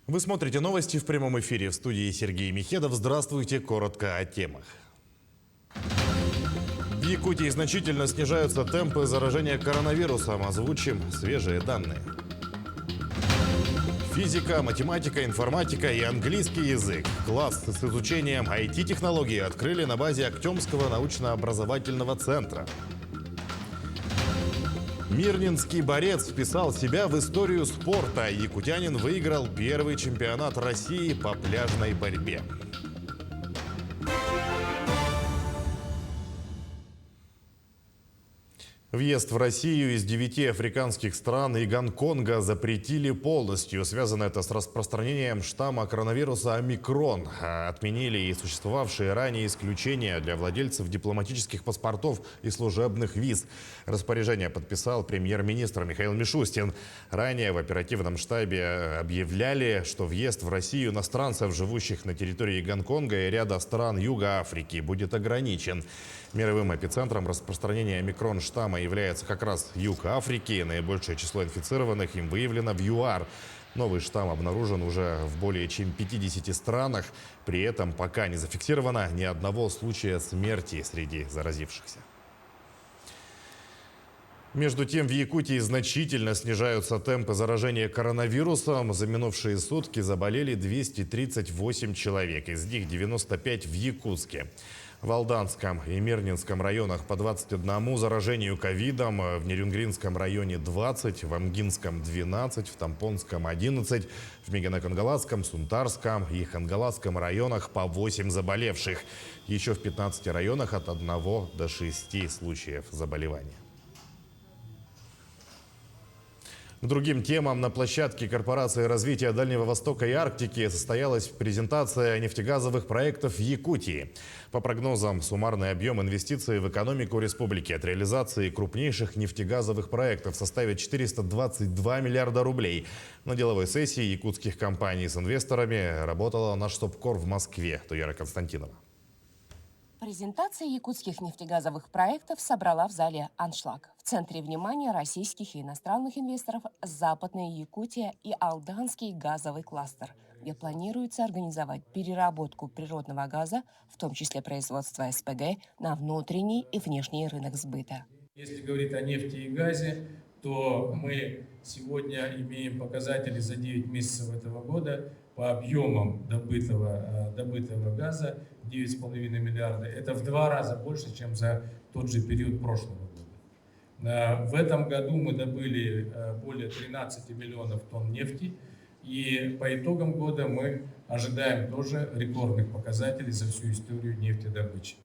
Вы смотрите новости в прямом эфире. В студии Сергей Михедов. Здравствуйте. Коротко о темах. В Якутии значительно снижаются темпы заражения коронавирусом. Озвучим свежие данные. Физика, математика, информатика и английский язык. Класс с изучением IT-технологий открыли на базе Актемского научно-образовательного центра. Мирнинский борец вписал себя в историю спорта. Якутянин выиграл первый чемпионат России по пляжной борьбе. Въезд в Россию из 9 африканских стран и Гонконга запретили полностью. Связано это с распространением штамма коронавируса омикрон. Отменили и существовавшие ранее исключения для владельцев дипломатических паспортов и служебных виз. Распоряжение подписал премьер-министр Михаил Мишустин. Ранее в оперативном штабе объявляли, что въезд в Россию иностранцев, живущих на территории Гонконга и ряда стран Юга Африки, будет ограничен. Мировым эпицентром распространения омикрон штамма является как раз Юг Африки. Наибольшее число инфицированных им выявлено в ЮАР. Новый штамм обнаружен уже в более чем 50 странах. При этом пока не зафиксировано ни одного случая смерти среди заразившихся. Между тем, в Якутии значительно снижаются темпы заражения коронавирусом. За минувшие сутки заболели 238 человек, из них 95 в Якутске. В Алданском и Мирнинском районах по 21 заражению ковидом, в Нерюнгринском районе 20, в Амгинском 12, в Тампонском 11, в Мегино-Кангаласском, Сунтарском и Хангаласском районах по 8 заболевших. Еще в 15 районах от 1 до 6 случаев заболевания. К другим темам. На площадке Корпорации развития Дальнего Востока и Арктики состоялась презентация нефтегазовых проектов в Якутии. По прогнозам, суммарный объем инвестиций в экономику республики от реализации крупнейших нефтегазовых проектов составит 422 миллиарда рублей. На деловой сессии якутских компаний с инвесторами работала наш СОБКОР в Москве. Туяра Константинова. Презентация якутских нефтегазовых проектов собрала в зале «Аншлаг». В центре внимания российских и иностранных инвесторов Западная Якутия и Алданский газовый кластер, где планируется организовать переработку природного газа, в том числе производство СПГ, на внутренний и внешний рынок сбыта. Если говорить о нефти и газе, то мы сегодня имеем показатели за 9 месяцев этого года по объемам добытого газа 9,5 миллиарда. Это в 2 раза больше, чем за тот же период прошлого года. В этом году мы добыли более 13 миллионов тонн нефти. И по итогам года мы ожидаем тоже рекордных показателей за всю историю нефтедобычи.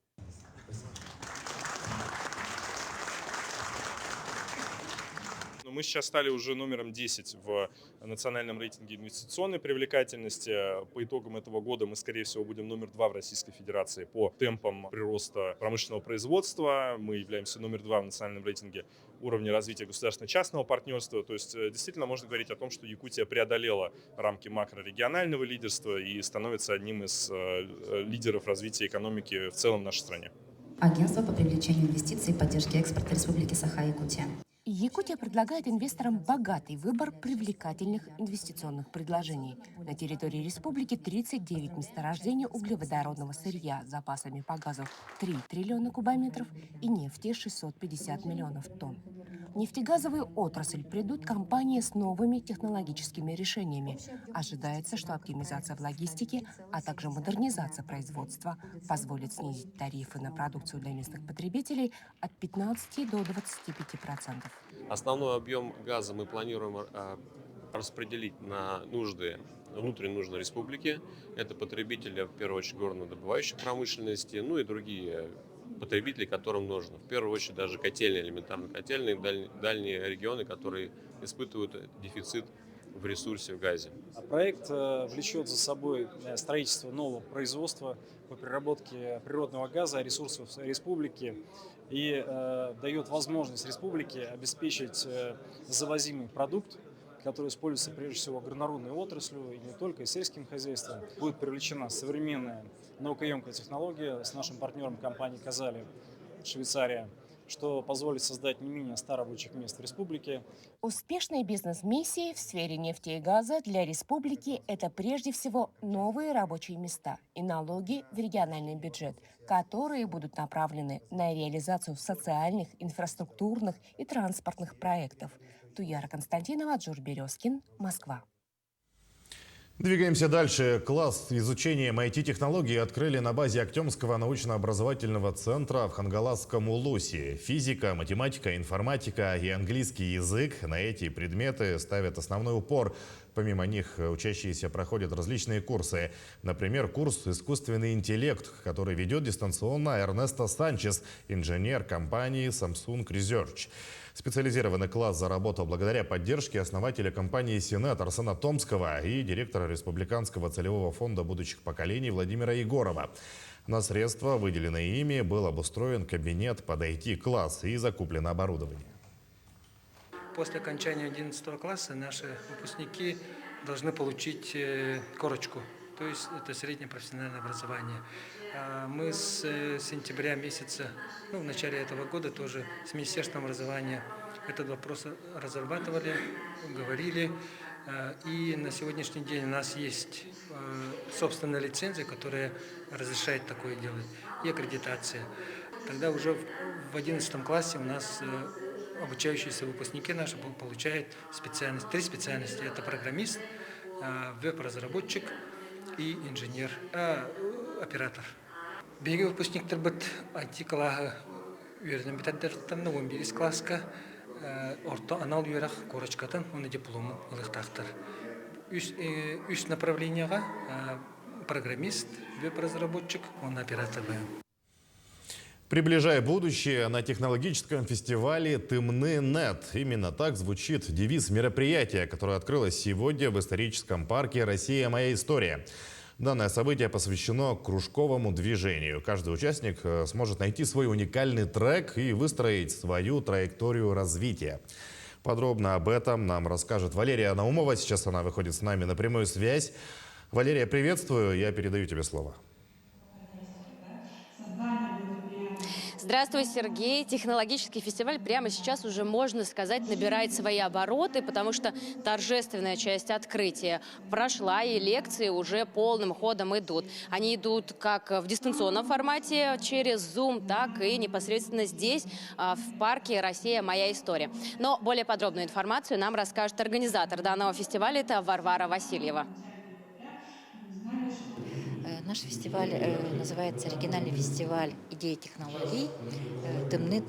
Мы сейчас стали уже номером 10 в национальном рейтинге инвестиционной привлекательности. По итогам этого года мы, скорее всего, будем номер 2 в Российской Федерации по темпам прироста промышленного производства. Мы являемся номер 2 в национальном рейтинге уровня развития государственно-частного партнерства. То есть действительно можно говорить о том, что Якутия преодолела рамки макрорегионального лидерства и становится одним из лидеров развития экономики в целом в нашей стране. Агентство по привлечению инвестиций и поддержке экспорта Республики Саха-Якутия. Якутия предлагает инвесторам богатый выбор привлекательных инвестиционных предложений. На территории республики 39 месторождений углеводородного сырья с запасами по газу 3 триллиона кубометров и нефти 650 миллионов тонн. В нефтегазовую отрасль придут компании с новыми технологическими решениями. Ожидается, что оптимизация в логистике, а также модернизация производства позволит снизить тарифы на продукцию для местных потребителей от 15 до 25%. Основной объем газа мы планируем распределить на внутренние нужды республики. Это потребители, в первую очередь, горнодобывающей промышленности, ну и другие потребители, которым нужно. В первую очередь даже котельные, элементарно котельные, дальние регионы, которые испытывают дефицит в ресурсе в газе. Проект влечет за собой строительство нового производства по переработке природного газа, ресурсов республики и дает возможность республике обеспечить завозимый продукт, который используется прежде всего агрономерной отраслью и не только, и сельским хозяйством. Будет привлечена современная наукоемкая технология с нашим партнером компанией «Казали», Швейцария. что позволит создать не менее 100 рабочих мест в республике. Успешные бизнес-миссии в сфере нефти и газа для республики – это прежде всего новые рабочие места и налоги в региональный бюджет, которые будут направлены на реализацию социальных, инфраструктурных и транспортных проектов. Туяра Константинова, Джур Березкин, Москва. Двигаемся дальше. Класс изучения IT-технологий открыли на базе Актемского научно-образовательного центра в Хангаласском Улусе. Физика, математика, информатика и английский язык. На эти предметы ставят основной упор. Помимо них учащиеся проходят различные курсы. Например, курс «Искусственный интеллект», который ведет дистанционно Эрнесто Санчес, инженер компании Samsung Research. Специализированный класс заработал благодаря поддержке основателя компании «Синет» Арсена Томского и директора Республиканского целевого фонда будущих поколений Владимира Егорова. На средства, выделенные ими, был обустроен кабинет под IT-класс и закуплено оборудование. После окончания 11 класса наши выпускники должны получить корочку, то есть это среднее профессиональное образование. Мы с сентября месяца, в начале этого года тоже с Министерством образования этот вопрос разрабатывали, говорили. И на сегодняшний день у нас есть собственная лицензия, которая разрешает такое делать, и аккредитация. Тогда уже в 11 классе у нас обучающиеся выпускники наши получают специальность, 3 специальности. Это программист, веб-разработчик и инженер, оператор. Беги выпускниктер бит IT классы үйренем битәддәртән 11 класска орта анал юрах корочкатын, оны дипломын ылыктактыр. Үч направлениега программист, веб-разработчик, он оператор. Приближая будущее, на технологическом фестивале «Тымны.нет». Именно так звучит девиз мероприятия, которое открылось сегодня в историческом парке «Россия. Моя история». Данное событие посвящено кружковому движению. Каждый участник сможет найти свой уникальный трек и выстроить свою траекторию развития. Подробно об этом нам расскажет Валерия Наумова. Сейчас она выходит с нами на прямую связь. Валерия, приветствую. Я передаю тебе слово. Здравствуй, Сергей. Технологический фестиваль прямо сейчас уже, можно сказать, набирает свои обороты, потому что торжественная часть открытия прошла, и лекции уже полным ходом идут. Они идут как в дистанционном формате через Zoom, так и непосредственно здесь, в парке «Россия. Моя история». Но более подробную информацию нам расскажет организатор данного фестиваля, это Варвара Васильева. Наш фестиваль называется «Региональный фестиваль идей и технологий Тымны.нет».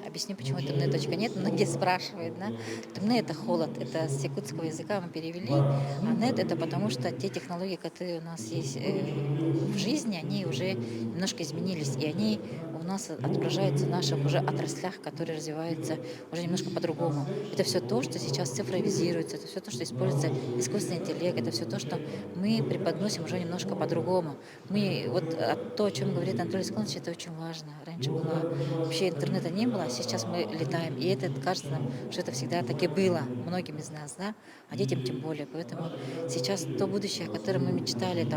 Объясню, почему Тымны.нет. Многие спрашивают. Да? Тымны – это холод, это с якутского языка мы перевели. А нет – это потому, что те технологии, которые у нас есть в жизни, они уже немножко изменились. И они у нас отображаются в наших уже отраслях, которые развиваются уже немножко по-другому. Это все то, что сейчас цифровизируется, это все то, что используется искусственный интеллект, это все то, что мы преподносим уже немножко по-другому. То, о чем говорит Анатолий Склонович, это очень важно. Раньше вообще интернета не было, а сейчас мы летаем. И это кажется нам, что это всегда так и было многим из нас, да? А детям тем более. Поэтому сейчас то будущее, о котором мы мечтали,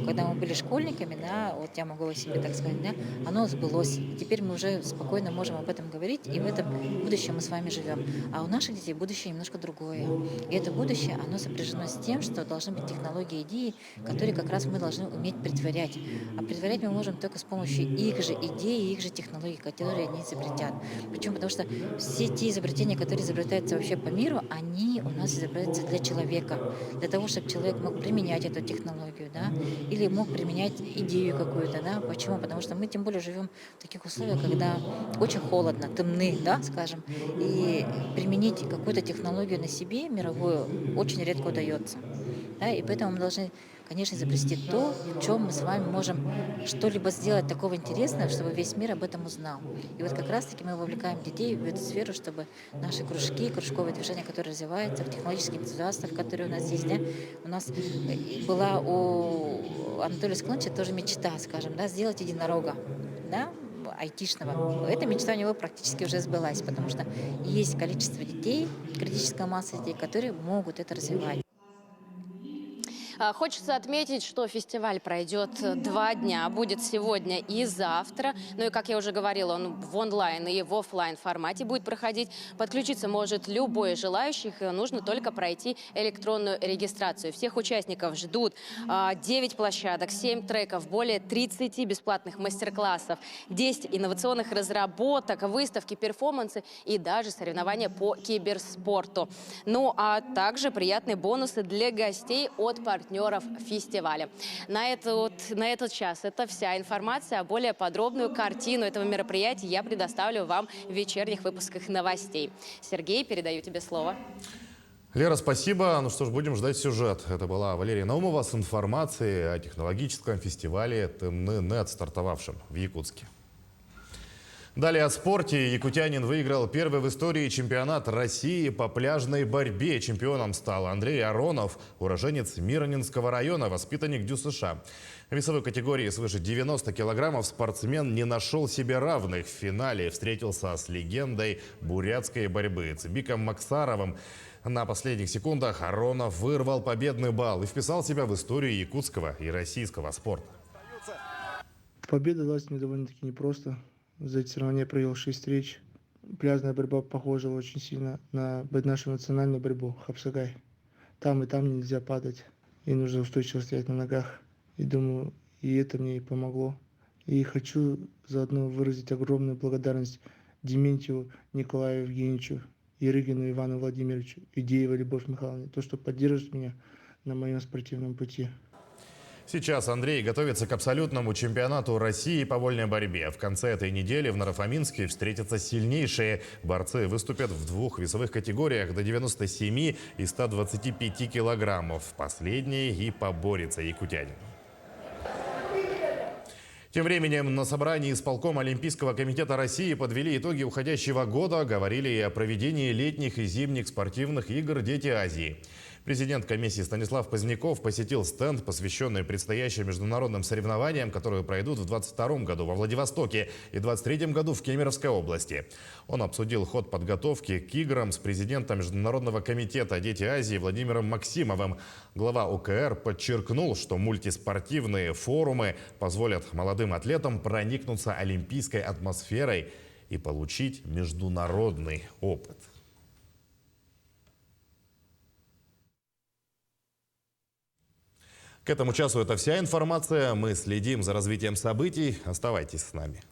когда мы были школьниками, да, вот я могу о себе так сказать, да, оно сбылось. И теперь мы уже спокойно можем об этом говорить, и в этом будущем мы с вами живем. А у наших детей будущее немножко другое. И это будущее, оно сопряжено с тем, что должны быть технологии, идеи, которые как раз мы должны уметь притворять. А притворять мы можем только с помощью их же идей, их же технологий, которые они изобретят. Почему? Потому что все те изобретения, которые изобретаются вообще по миру, они у нас изобретаются для человека. Для того, чтобы человек мог применять эту технологию, да, или мог применять идею какую-то, да. Почему? Потому что мы тем более живем в таких условиях, когда очень холодно, темны, да, скажем, и применить какую-то технологию на себе мировую очень редко удается. Да, и поэтому мы должны, конечно, изобрести то, в чем мы с вами можем что-либо сделать такого интересного, чтобы весь мир об этом узнал. И вот как раз-таки мы вовлекаем детей в эту сферу, чтобы наши кружки, кружковые движения, которые развиваются, в технологических энтузиастов, которые у нас есть, да, у нас была у Анатолия Склоновича тоже мечта, скажем, да, сделать единорога, да, айтишного. Эта мечта у него практически уже сбылась, потому что есть количество детей, критическая масса детей, которые могут это развивать. Хочется отметить, что фестиваль пройдет 2 дня, будет сегодня и завтра. Ну и, как я уже говорила, он в онлайн и в офлайн формате будет проходить. Подключиться может любой желающий, нужно только пройти электронную регистрацию. Всех участников ждут 9 площадок, 7 треков, более 30 бесплатных мастер-классов, 10 инновационных разработок, выставки, перформансы и даже соревнования по киберспорту. Ну а также приятные бонусы для гостей от партнеров фестиваля. На этот час это вся информация. Более подробную картину этого мероприятия я предоставлю вам в вечерних выпусках новостей. Сергей, передаю тебе слово. Лера, спасибо. Ну что ж, будем ждать сюжет. Это была Валерия Наумова с информацией о технологическом фестивале ТМН-НЕТ, стартовавшем в Якутске. Далее о спорте. Якутянин выиграл первый в истории чемпионат России по пляжной борьбе. Чемпионом стал Андрей Аронов, уроженец Миронинского района, воспитанник ДЮСШ. В весовой категории свыше 90 килограммов спортсмен не нашел себе равных. В финале встретился с легендой бурятской борьбы Цибиком Максаровым. На последних секундах Аронов вырвал победный балл и вписал себя в историю якутского и российского спорта. Победа далась мне довольно-таки непросто. За эти соревнования я провел 6 встреч. Пляжная борьба похожа очень сильно на нашу национальную борьбу хапсагай. Там и там нельзя падать. И нужно устойчиво стоять на ногах. И думаю, и это мне и помогло. И хочу заодно выразить огромную благодарность Дементьеву Николаю Евгеньевичу, Ерыгину Ивану Владимировичу и Деевой Любовь Михайловне, то, что поддерживает меня на моем спортивном пути. Сейчас Андрей готовится к абсолютному чемпионату России по вольной борьбе. В конце этой недели в Наро-Фоминске встретятся сильнейшие. Борцы выступят в 2 весовых категориях до 97 и 125 килограммов. В последней и поборется якутянин. Тем временем на собрании исполкома Олимпийского комитета России подвели итоги уходящего года, говорили и о проведении летних и зимних спортивных игр «Дети Азии». Президент комиссии Станислав Поздняков посетил стенд, посвященный предстоящим международным соревнованиям, которые пройдут в 2022 году во Владивостоке и в 2023 году в Кемеровской области. Он обсудил ход подготовки к играм с президентом Международного комитета «Дети Азии» Владимиром Максимовым. Глава ОКР подчеркнул, что мультиспортивные форумы позволят молодым атлетам проникнуться олимпийской атмосферой и получить международный опыт. К этому часу это вся информация. Мы следим за развитием событий. Оставайтесь с нами.